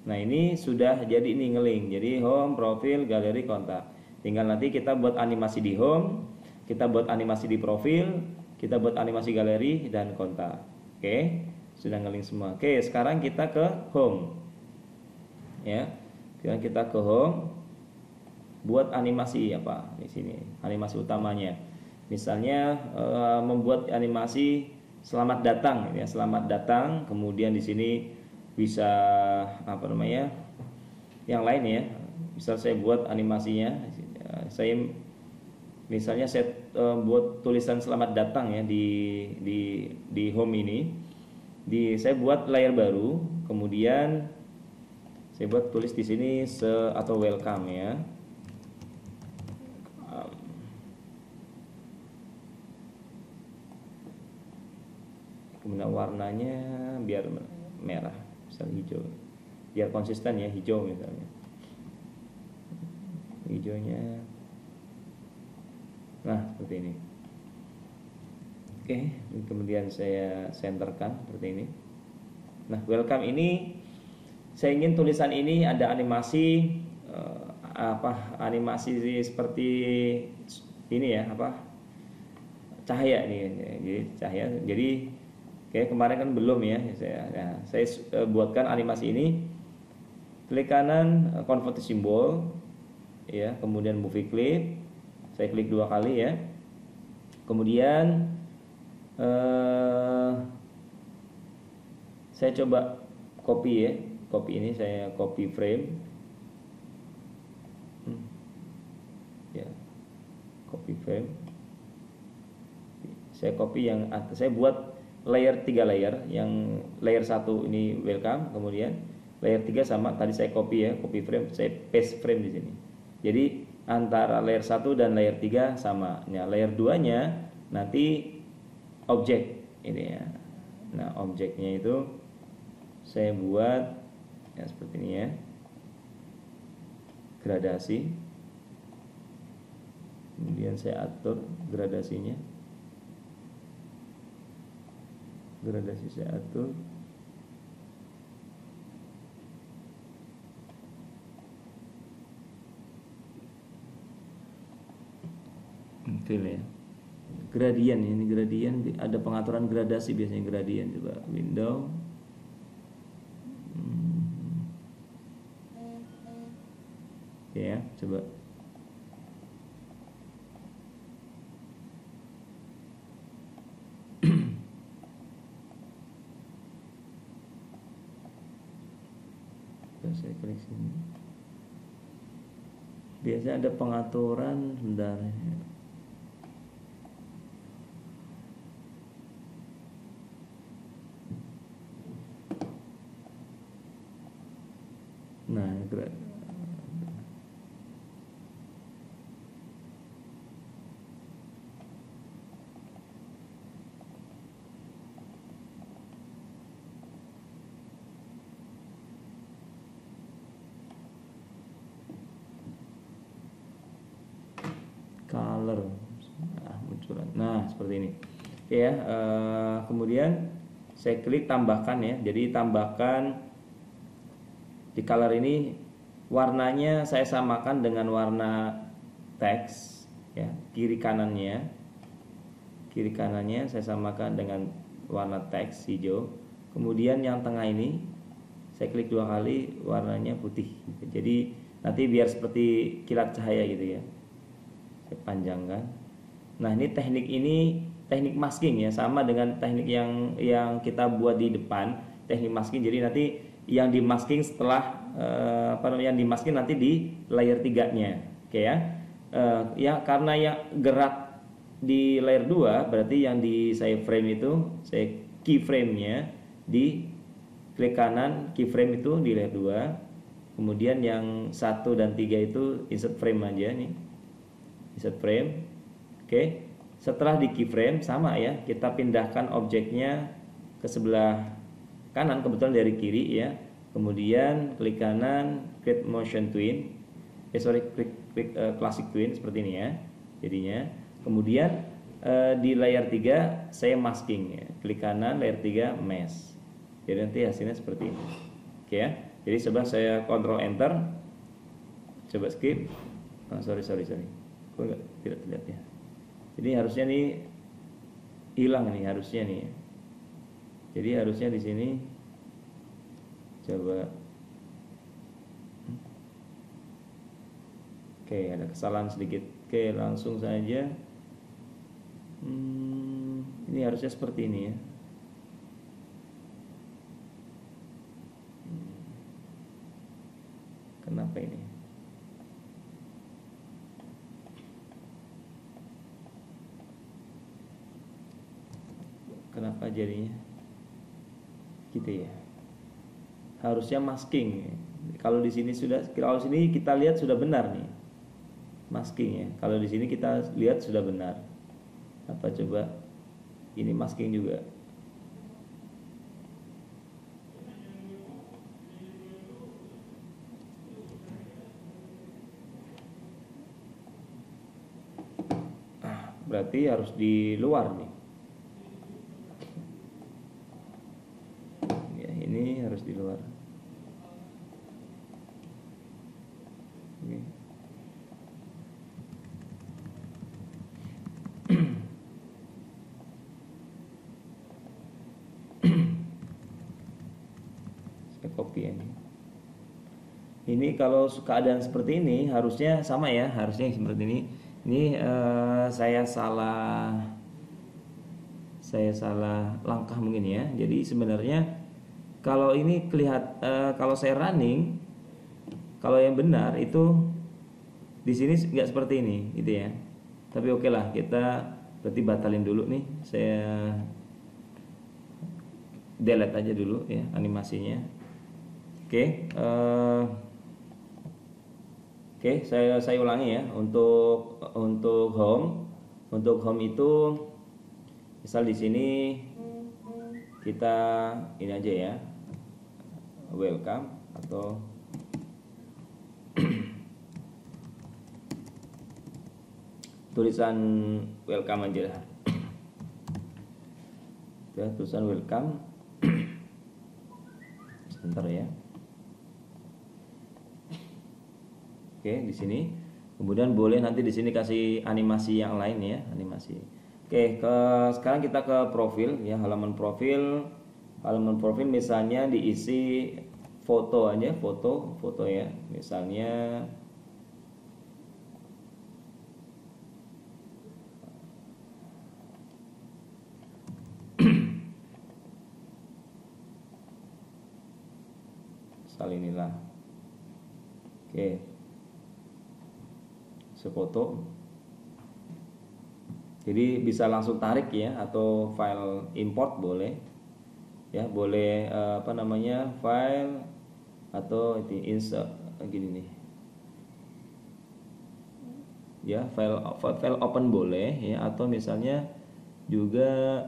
Nah, ini sudah jadi ini ngeling. Jadi home, profil, galeri, kontak. Tinggal nanti kita buat animasi di home, kita buat animasi di profil, kita buat animasi galeri dan kontak. Oke, sudah ngeling semua. Oke, sekarang kita ke home. Ya. Sekarang kita ke home. Buat animasi apa di sini? Animasi utamanya. Misalnya membuat animasi selamat datang ya, selamat datang. Kemudian di sini bisa apa namanya? Yang lain ya. Misal saya buat animasinya, saya misalnya saya buat tulisan selamat datang ya di home ini. Saya buat layar baru, kemudian saya buat tulis di sini atau welcome ya. Kemudian warnanya biar merah, misalnya hijau, biar konsisten ya, hijau misalnya, hijaunya. Nah, seperti ini. Oke, kemudian saya centerkan seperti ini. Nah, welcome ini saya ingin tulisan ini ada animasi animasi seperti ini ya, cahaya nih, jadi cahaya. Jadi kayak kemarin kan belum ya, saya buatkan animasi ini. Klik kanan, convert to symbol ya, kemudian movie clip. Saya klik 2 kali ya. Kemudian saya coba copy ya. Copy ini saya copy frame. Ya. Copy frame. Saya copy yang saya buat layer 3 layer, yang layer 1 ini welcome, kemudian layer 3 sama tadi saya copy ya, copy frame, saya paste frame di sini. Jadi antara layer 1 dan layer 3 sama. Nah, layer 2-nya nanti objek ini ya. Nah, objeknya itu saya buat ya seperti ini ya. Gradasi. Kemudian saya atur gradasinya. Gradasi saya atur. Fill ya. Gradient ini, gradient ada pengaturan gradasi biasanya, gradient. Coba window. Oke ya, coba. Saya klik sini. Biasanya ada pengaturan, sebentar. Nah, color munculan. Nah, seperti ini. Oke ya, kemudian saya klik tambahkan ya. Jadi tambahkan di color ini, warnanya saya samakan dengan warna teks ya, kiri kiri kanannya saya samakan dengan warna teks hijau. Kemudian yang tengah ini saya klik 2 kali, warnanya putih. Jadi nanti biar seperti kilat cahaya gitu ya. Saya panjangkan. Nah, ini teknik masking ya, sama dengan teknik yang kita buat di depan, teknik masking. Jadi nanti yang di masking setelah yang di masking nanti di layer 3-nya. Oke ya. Ya karena yang gerak di layer 2 berarti yang di saya frame itu, saya keyframe-nya di klik kanan, keyframe itu di layer 2. Kemudian yang 1 dan 3 itu insert frame aja nih. Insert frame. Oke. Setelah di keyframe sama ya, kita pindahkan objeknya ke sebelah kanan, kebetulan dari kiri ya. Kemudian klik kanan, create motion twin. Klik classic twin seperti ini ya. Jadinya kemudian di layer 3 saya masking ya. Klik kanan layer 3 mesh. Jadi nanti hasilnya seperti ini. Oke ya. Jadi coba saya control enter. Coba skip. Sorry. Kok tidak terlihat ya. Jadi harusnya nih hilang nih harusnya nih. Jadi harusnya di sini coba. Oke, ada kesalahan sedikit. Oke, langsung saja. Ini harusnya seperti ini ya. Kenapa ini? Kenapa jadinya gitu ya? Harusnya masking. Kalau di sini kalau sini kita lihat sudah benar nih masking ya. Kalau di sini kita lihat sudah benar. Apa coba ini masking juga? Berarti harus di luar nih. Ini harus di luar. Oke. Saya copy ini. Ini kalau keadaan seperti ini harusnya sama ya, harusnya seperti ini. Ini saya salah langkah mungkin ya. Jadi sebenarnya kalau ini kalau saya running, kalau yang benar itu di sini nggak seperti ini, gitu ya. Tapi oke lah, kita berarti batalin dulu nih. Saya delete aja dulu ya animasinya. Oke, saya ulangi ya. Untuk home itu, misal di sini kita ini aja ya. Welcome atau tulisan welcome aja lah. Tulisan welcome. Sebentar ya. Oke, di sini. Kemudian boleh nanti di sini kasih animasi yang lain ya, animasi. Oke, sekarang kita ke profil ya, halaman profil misalnya diisi foto aja, foto ya, misalnya misal inilah. Oke, sefoto. Jadi bisa langsung tarik ya, atau file import boleh. Ya boleh file atau insert gini nih ya, file open boleh ya, atau misalnya juga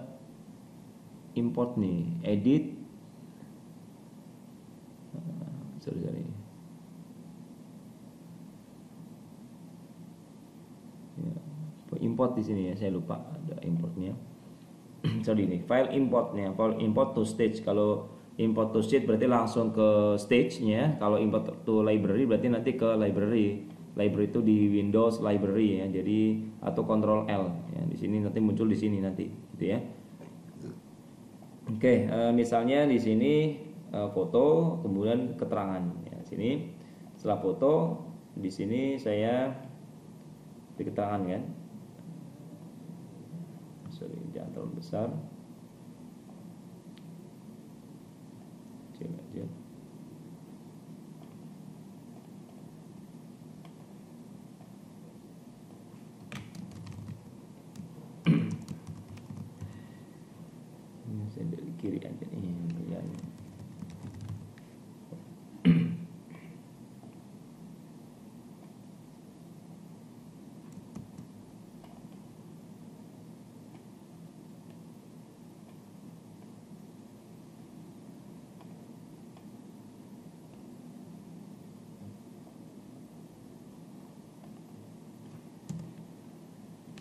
import nih, edit sorry ya, import di sini ya, saya lupa ada importnya. Sorry ini file importnya, file import to stage. Kalau import to stage berarti langsung ke stage-nya. Kalau import to library berarti nanti ke library. Library itu di Windows Library ya. Jadi atau Control L ya. Di sini nanti muncul di sini nanti gitu ya. Oke, misalnya di sini foto, kemudian keterangan. Ya, sini setelah foto, di sini saya di keterangan kan. Sorry, jangan terlalu besar. Kecil aja. Ini saya dari kiri aja nih, biar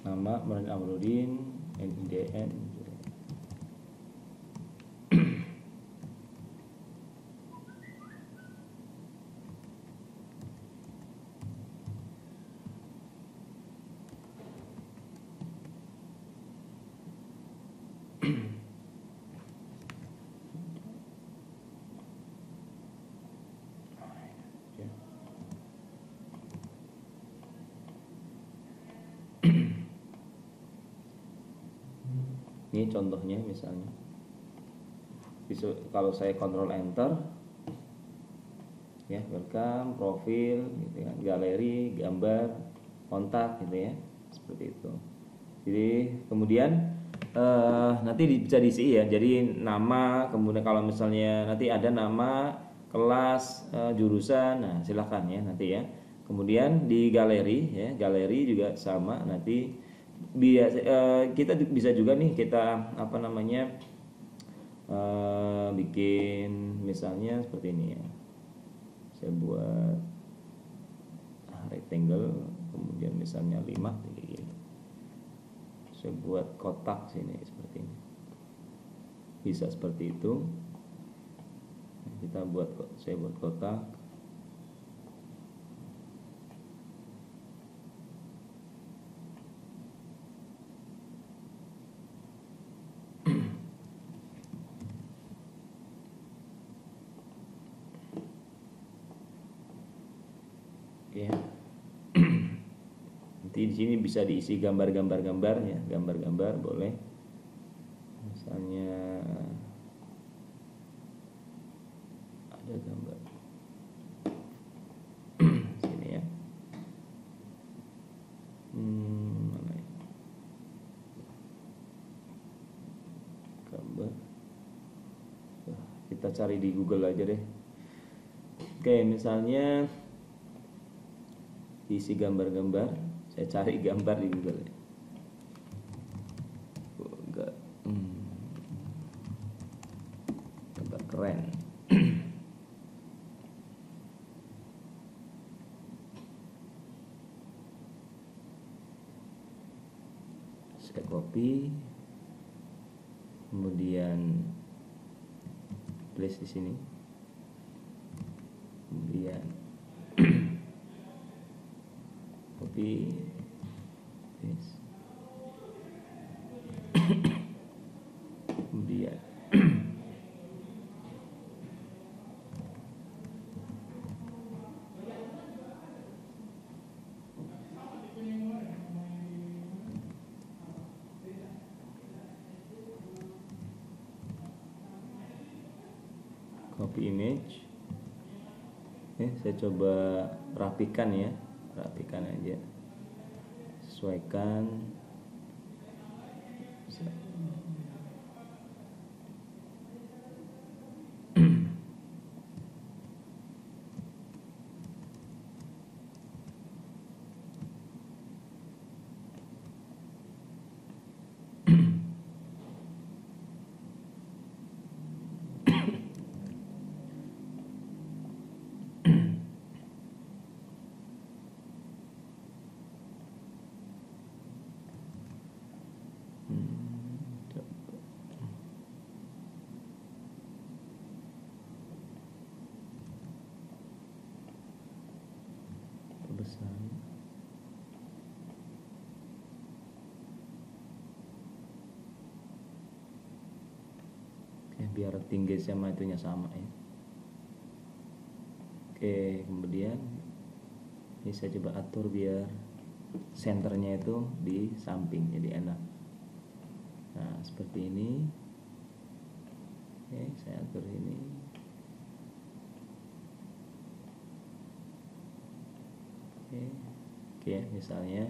nama Martin Amrudin, NIDN. Ini contohnya misalnya. Bisa kalau saya kontrol enter ya, welcome, profil gitu kan, galeri, gambar, kontak gitu ya. Seperti itu. Jadi kemudian nanti bisa diisi ya. Jadi nama, kemudian kalau misalnya nanti ada nama, kelas, jurusan, nah silahkan ya nanti ya. Kemudian di galeri ya, galeri juga sama nanti biasa kita bisa juga nih kita apa namanya bikin misalnya seperti ini ya. Saya buat rectangle, kemudian misalnya 5 kayak gini. Saya buat kotak sini seperti ini. Bisa seperti itu. Saya buat kotak. Ya. Nanti di sini bisa diisi gambar-gambar ya, gambar-gambar boleh. Misalnya ada gambar sini ya. Mana ya? Gambar. Kita cari di Google aja deh. Oke, misalnya isi gambar-gambar, saya cari gambar di Google ya. Gambar keren. Saya copy, kemudian place di sini, kemudian copy paste, kemudian copy image. Saya coba rapikan ya, rapikan aja, sesuaikan. biar tinggi sama itunya sama ya. Oke, kemudian ini saya coba atur biar senternya itu di samping jadi enak. Nah seperti ini. Oke, saya atur ini. Oke, misalnya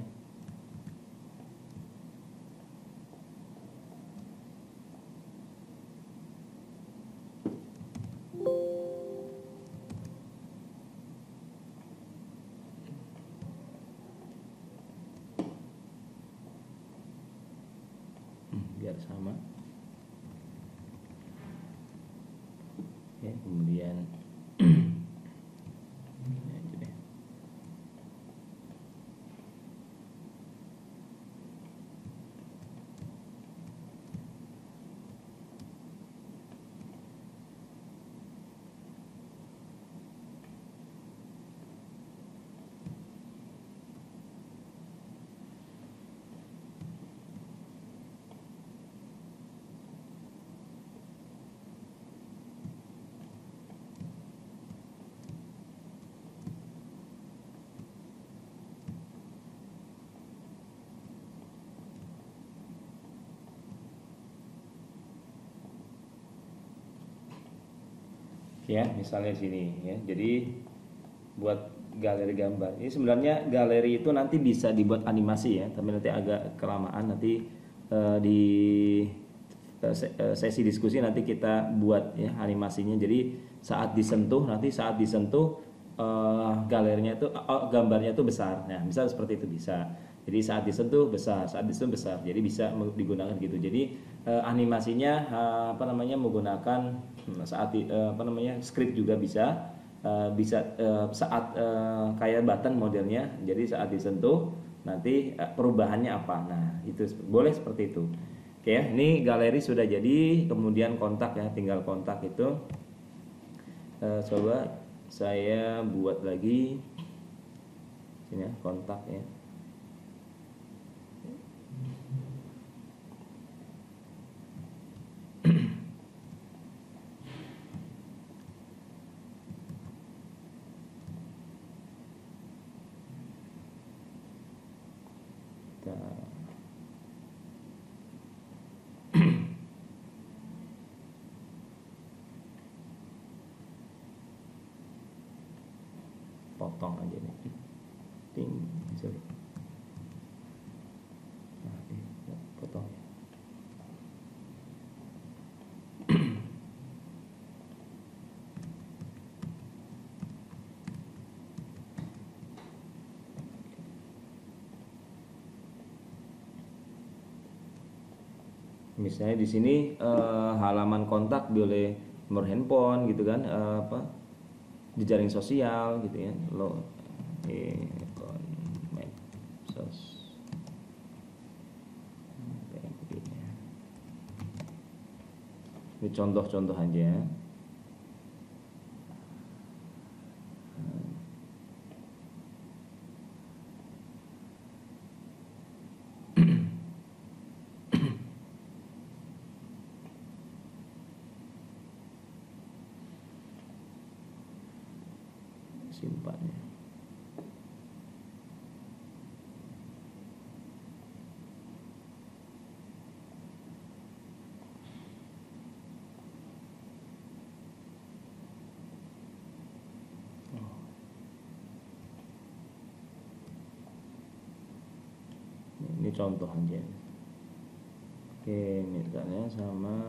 biar sama. Oke, kemudian ya misalnya sini ya. Jadi buat galeri gambar ini sebenarnya galeri itu nanti bisa dibuat animasi ya, tapi nanti agak kelamaan nanti di sesi diskusi nanti kita buat ya animasinya. Jadi saat disentuh galerinya itu gambarnya itu besar. Nah misal seperti itu bisa. Jadi saat disentuh besar, jadi bisa digunakan gitu. Jadi animasinya menggunakan saat script juga bisa saat kayak button modelnya. Jadi saat disentuh nanti perubahannya apa. Nah itu boleh seperti itu. Oke ya, ini galeri sudah jadi. Kemudian kontak ya, tinggal kontak itu. Coba saya buat lagi sini ya, kontak ya. Potong aja nih, sorry. Nah, ini potong. Misalnya di sini halaman kontak boleh nomor handphone gitu kan, jejaring sosial gitu ya, lo medsos. Ini contoh-contoh aja. Simpannya. Ini contoh aja. Oke, misalnya sama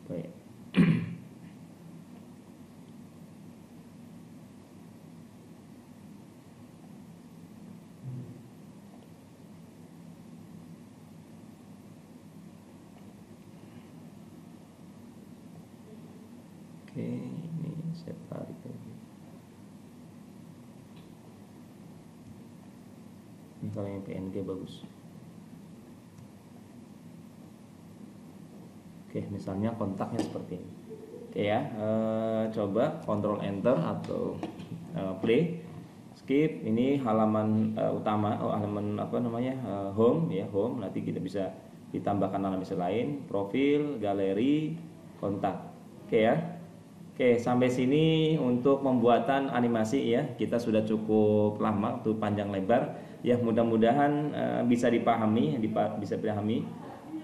baik. Oke, ini saya tarik lagi. Ini kalau yang PNG bagus. Oke, misalnya kontaknya seperti ini. Oke ya, coba Ctrl Enter atau play, skip. Ini halaman utama, halaman home ya, home. Nanti kita bisa ditambahkan animasi lain, profil, galeri, kontak. Oke ya. Oke, sampai sini untuk pembuatan animasi ya. Kita sudah cukup lama tuh, panjang lebar. Ya, mudah-mudahan bisa dipahami.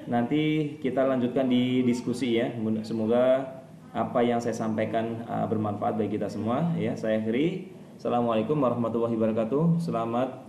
Nanti kita lanjutkan di diskusi ya. Semoga apa yang saya sampaikan bermanfaat bagi kita semua ya. Saya akhiri. Assalamualaikum warahmatullahi wabarakatuh. Selamat